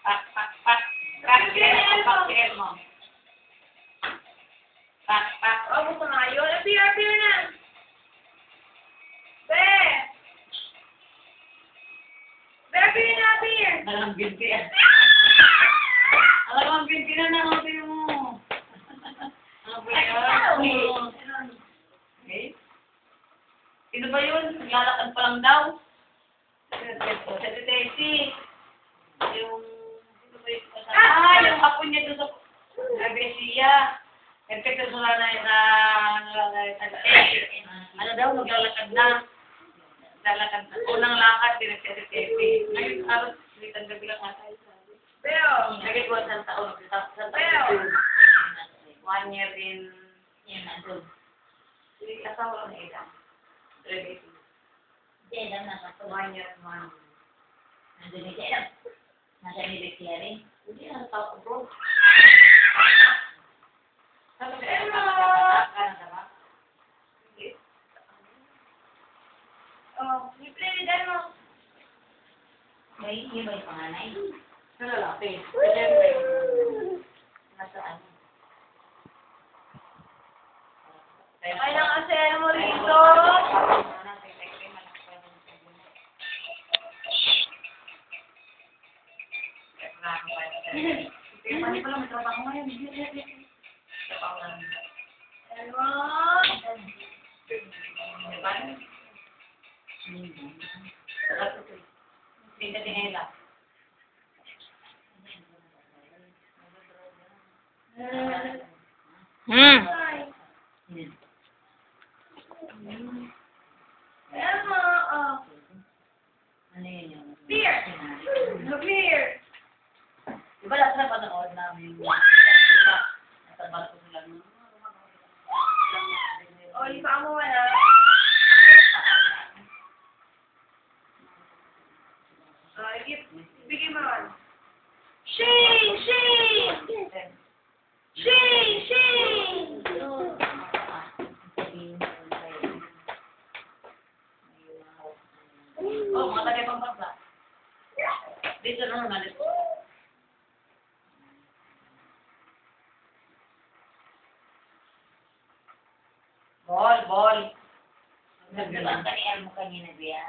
Pak, pak, pak. Pak, pak, mo. Pak, pak. Oh, gusto nga yun. Appear na. Be! Be, appear. Alam, binti. Alam, binti na naman mo. Ano ba yan? Okay. Sino ba yun? Naglalakad pa lang daw. Sa Tesi. Yung... Sino ba yun? Yung apo niya doon sa... Abesiya. Nagpekto sa ano daw, maglalakad na. Maglalakad na. Unang lakad, pinagsa-Tesi. Ngayon, aros, ulitan gabi lang ata. Pero, Nagit 1 taon. Pero, 1 year in... Yan, nandun. Asawa na ilang. Hindi, alam na ka. 1 year, 1. Nandun ni Jero. Nasa ni Becky rin. Hindi, ang tao bro. Sabi ko, oh, you play with Elmo. May hindi ba yung panganay? sa lalaki. Siyempre, nasa ano. Ay, kasi Elmo rito. Hindi pala, may trabaho ngayon. Trabaho lang. Elmo. Diba? Pinta tinela. Elmo, oh. Ano yun yung... Beer. Beer. Diba lahat na panood namin yung nasa bato sila nung Oh, ipa mo wala. Bigay mo naman. Shing! Shing! Shing! Shing! oh, mga tagay pang bangsa. Dito na naman. Ball. Nagdabang ka ni Elmo kanina, Bian.